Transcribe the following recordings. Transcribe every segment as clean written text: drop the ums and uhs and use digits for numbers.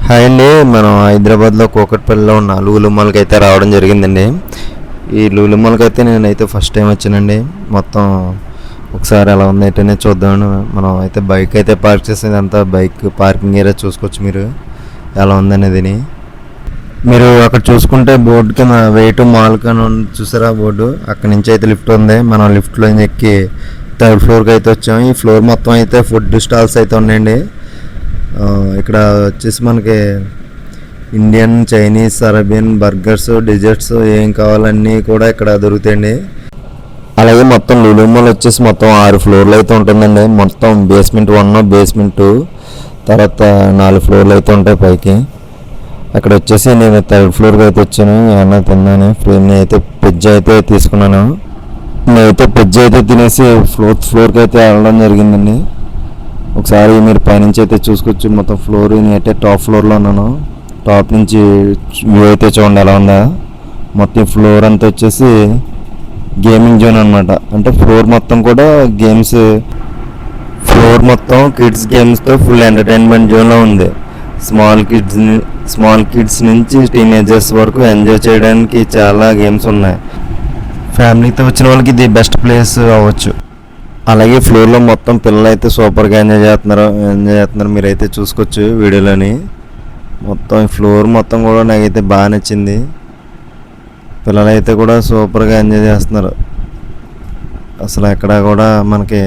Hi అండి. మనం హైదరాబాద్లో కూకట్పల్లిలో ఉన్న లూలుమాల్కి అయితే రావడం జరిగిందండి. ఈ లూలుమాల్కి అయితే నేనైతే ఫస్ట్ టైం వచ్చానండి. మొత్తం ఒకసారి ఎలా ఉంది ఏంటనే చూద్దామని మనం అయితే బైక్ అయితే పార్క్ చేసేది, అంతా బైక్ పార్కింగ్ ఏరియా చూసుకోవచ్చు మీరు ఎలా ఉందనేది. మీరు అక్కడ చూసుకుంటే బోర్డు కింద వెయిట్ మాల్ కానీ చూసారా బోర్డు, అక్కడ నుంచి అయితే లిఫ్ట్ ఉంది. మనం లిఫ్ట్లో ఎక్కి థర్డ్ ఫ్లోర్కి అయితే వచ్చాము. ఈ ఫ్లోర్ మొత్తం అయితే ఫుడ్ స్టాల్స్ అయితే ఉన్నాయండి. ఇక్కడ వచ్చేసి మనకి Indian, Chinese, Arabian, burgers, desserts ఏం కావాలన్నీ కూడా ఇక్కడ దొరుకుతాయండి. అలాగే మొత్తం లూలుమాల్ వచ్చేసి మొత్తం 6 ఫ్లోర్లు అయితే ఉంటుందండి. మొత్తం బేస్మెంట్ 1, బేస్మెంట్ 2, తర్వాత 4 ఫ్లోర్లు అయితే ఉంటాయి పైకి. అక్కడ వచ్చేసి నేను థర్డ్ ఫ్లోర్కి అయితే వచ్చాను. ఏమన్నా తిన్నాను, అయితే పిజ్జా అయితే తీసుకున్నాను. నేనైతే పిజ్జా అయితే తినేసి ఫ్లోర్కి అయితే వెళ్ళడం జరిగిందండి. ఒకసారి మీరు పైనుంచి అయితే చూసుకోవచ్చు మొత్తం ఫ్లోర్. నేనైతే టాప్ ఫ్లోర్లో ఉన్నాను. టాప్ నుంచి వ్యూ అయితే చూడండి ఎలా ఉందా. మొత్తం ఫ్లోర్ అంతా వచ్చేసి గేమింగ్ జోన్ అనమాట. అంటే ఫ్లోర్ మొత్తం కూడా గేమ్స్, ఫ్లోర్ మొత్తం కిడ్స్ గేమ్స్తో ఫుల్ ఎంటర్టైన్మెంట్ జోన్లో ఉంది. స్మాల్ కిడ్స్ నుంచి టీనేజర్స్ వరకు ఎంజాయ్ చేయడానికి చాలా గేమ్స్ ఉన్నాయి. ఫ్యామిలీతో వచ్చిన వాళ్ళకి ఇది బెస్ట్ ప్లేస్ అవ్వచ్చు. అలాగే ఫ్లోర్లో మొత్తం పిల్లలు అయితే సూపర్గా ఎంజాయ్ చేస్తున్నారు. మీరైతే చూసుకోవచ్చు వీడియోలోని. మొత్తం ఫ్లోర్ మొత్తం కూడా నాకైతే బాగా నచ్చింది. పిల్లలు అయితే కూడా సూపర్గా ఎంజాయ్ చేస్తున్నారు. అసలు ఎక్కడ కూడా మనకి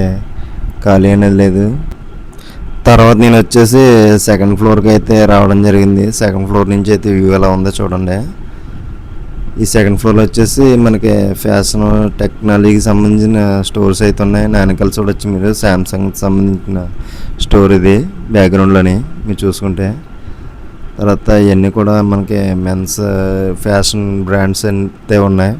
ఖాళీ అనేది లేదు. తర్వాత నేను వచ్చేసి సెకండ్ ఫ్లోర్కి అయితే రావడం జరిగింది. సెకండ్ ఫ్లోర్ నుంచి అయితే వ్యూ ఎలా ఉందో చూడండి. ఈ సెకండ్ ఫ్లోర్లో వచ్చేసి మనకి ఫ్యాషన్, టెక్నాలజీకి సంబంధించిన స్టోర్స్ అయితే ఉన్నాయి. నానికల్ చూడొచ్చు మీరు, శాంసంగ్కి సంబంధించిన స్టోర్ ఇది బ్యాక్గ్రౌండ్లోని మీరు చూసుకుంటే. తర్వాత ఇవన్నీ కూడా మనకి మెన్స్ ఫ్యాషన్ బ్రాండ్స్ అయితే ఉన్నాయి.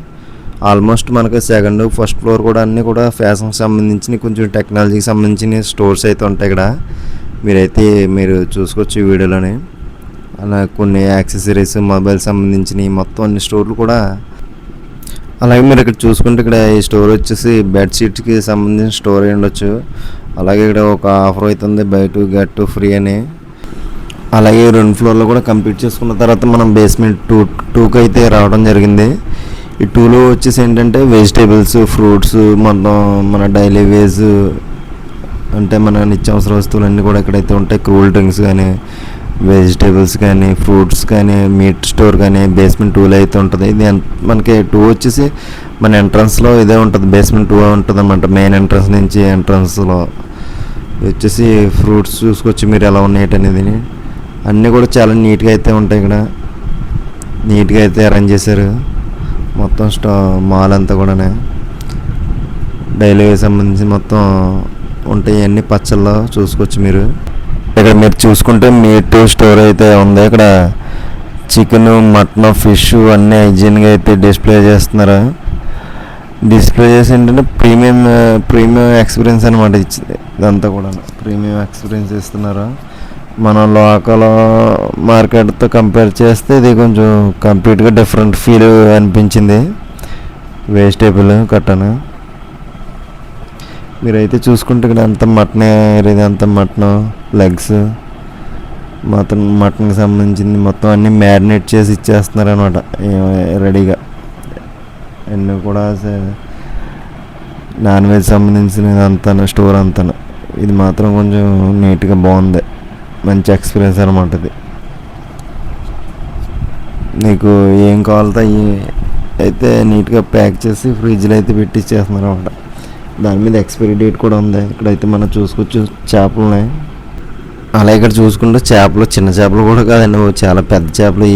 ఆల్మోస్ట్ మనకి సెకండ్, ఫస్ట్ ఫ్లోర్ కూడా అన్నీ కూడా ఫ్యాషన్కి సంబంధించిన, కొంచెం టెక్నాలజీకి సంబంధించిన స్టోర్స్ అయితే ఉంటాయి ఇక్కడ. మీరు చూసుకోవచ్చు ఈ వీడియోలోని. అలా కొన్ని యాక్సెసరీస్, మొబైల్ సంబంధించినవి మొత్తం అన్ని స్టోర్లు కూడా. అలాగే మీరు ఇక్కడ చూసుకుంటే ఇక్కడ ఈ స్టోర్ వచ్చేసి బెడ్షీట్కి సంబంధించిన స్టోర్ అయి ఉండొచ్చు. అలాగే ఇక్కడ ఒక ఆఫర్ అవుతుంది, బై 2 get 2 ఫ్రీ అని. అలాగే 2 ఫ్లోర్లో కూడా కంప్లీట్ చేసుకున్న తర్వాత మనం బేస్మెంట్ 2కి అయితే రావడం జరిగింది. ఈ 2లో వచ్చేసి ఏంటంటే వెజిటేబుల్స్, ఫ్రూట్స్, మొత్తం మన డైలీ వేజ్ అంటే మన నిత్యావసర వస్తువులు అన్నీ కూడా ఇక్కడైతే ఉంటాయి. కూల్ డ్రింక్స్ కానీ, వెజిటేబుల్స్ కానీ, ఫ్రూట్స్ కానీ, మీట్ స్టోర్ కానీ బేస్మెంట్ 2లో అయితే ఉంటుంది. ఇది మనకి 2 వచ్చేసి మన ఎంట్రన్స్లో ఇదే ఉంటుంది. బేస్మెంట్ 2 ఉంటుంది అన్నమాట. మెయిన్ ఎంట్రన్స్ నుంచి ఎంట్రన్స్లో వచ్చేసి ఫ్రూట్స్ చూసుకోవచ్చు మీరు ఎలా ఉన్నాయి అనేది. అన్నీ కూడా చాలా నీట్గా అయితే ఉంటాయి. ఇక్కడ నీట్గా అయితే అరేంజ్ చేశారు మొత్తం మాల్ అంతా కూడా. డైలీ సంబంధించి మొత్తం ఉంటాయి అన్ని పచ్చల్లో చూసుకోవచ్చు మీరు. ఇక్కడ మీరు చూసుకుంటే మీట్ స్టోర్ అయితే ఉంది. ఇక్కడ చికెన్, మటన్, ఫిష్ అన్నీ హైజీన్గా అయితే డిస్ప్లే చేస్తున్నారు. డిస్ప్లే చేసి ఏంటంటే ప్రీమియం ఎక్స్పీరియన్స్ అనమాట. ఇదంతా కూడా ప్రీమియం ఎక్స్పీరియన్స్ ఇస్తున్నారు. మన లోకల్ మార్కెట్తో కంపేర్ చేస్తే ఇది కొంచెం కంప్లీట్గా డిఫరెంట్ ఫీల్ అనిపించింది. వెజిటేబుల్ కట్టను మీరైతే చూసుకుంటే ఇక్కడ అంతా మటన్, ఇదంతా మటన్ లెగ్స్, మటన్కి సంబంధించింది మొత్తం అన్నీ మ్యారినేట్ చేసి ఇచ్చేస్తున్నారు అనమాట రెడీగా. అన్నీ కూడా నాన్ వెజ్ సంబంధించినది అంతా స్టోర్ అంతా. ఇది మాత్రం కొంచెం నీట్గా బాగుంది, మంచి ఎక్స్పీరియన్స్ అనమాట. ఇది నీకు ఏం కావాలో అయితే నీట్గా ప్యాక్ చేసి ఫ్రిడ్జ్లో అయితే పెట్టి ఇచ్చేస్తున్నారు అనమాట. దాని మీద ఎక్స్పైరీ డేట్ కూడా ఉంది. ఇక్కడైతే మనం చూసుకోవచ్చు చేపలు ఉన్నాయి. అలా ఇక్కడ చూసుకుంటే చేపలు చిన్న చేపలు కూడా కాదండి, చాలా పెద్ద చేపలు.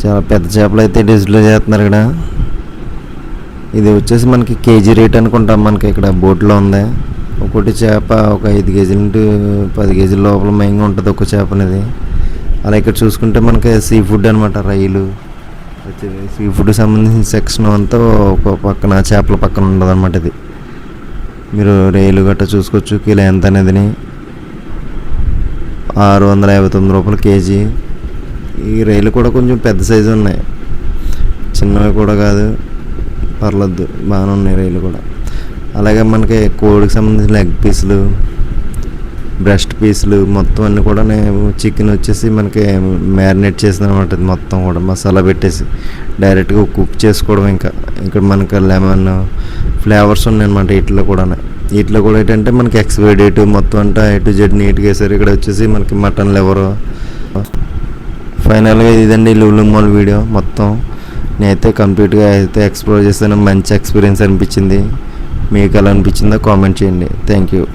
చాలా పెద్ద చేపలు అయితే డిస్ప్లే చేస్తున్నారు ఇక్కడ. ఇది వచ్చేసి మనకి కేజీ రేట్ అనుకుంటాం. మనకి ఇక్కడ బోట్లో ఉంది. ఒకటి చేప ఒక 5 కేజీల నుండి 10 కేజీల లోపల మైంగా ఉంటుంది ఒక చేప అనేది. అలా ఇక్కడ చూసుకుంటే మనకి సీ ఫుడ్ అనమాట. రొయ్యలు, సీ ఫుడ్ సంబంధించిన సెక్షన్ అంతా ఒక పక్కన, చేపల పక్కన ఉండదు అనమాట. ఇది మీరు రొయ్యలు గట్రా చూసుకోవచ్చు. కిలో ఎంత అనేది 659 రూపాయలు కేజీ. ఈ రొయ్యలు కూడా కొంచెం పెద్ద సైజు ఉన్నాయి, చిన్నవి కూడా కాదు, పర్లేదు బాగానే ఉన్నాయి రొయ్యలు కూడా. అలాగే మనకి కోడికి సంబంధించిన లెగ్ పీసులు, బ్రెస్ట్ పీసులు మొత్తం అన్నీ కూడా చికెన్ వచ్చేసి మనకి మ్యారినేట్ చేసిన అనమాట. మొత్తం కూడా మసాలా పెట్టేసి డైరెక్ట్గా కుక్ చేసుకోవడం. ఇంకా మనకి లెమన్ ఫ్లేవర్స్ ఉన్నాయన్నమాట వీటిలో కూడా ఏంటంటే మనకి ఎక్స్పైరీ డేట్ మొత్తం అంతా A to Z నీట్గా వేసారు. ఇక్కడ వచ్చేసి మనకి మటన్ లివరు. ఫైనల్గా ఇదండి లులు మాల్ వీడియో మొత్తం. నేనైతే కంప్లీట్గా అయితే ఎక్స్ప్లోర్ చేశాను. మంచి ఎక్స్పీరియన్స్ అనిపించింది. మీకు ఎలా అనిపించిందో కామెంట్ చేయండి. Thank you.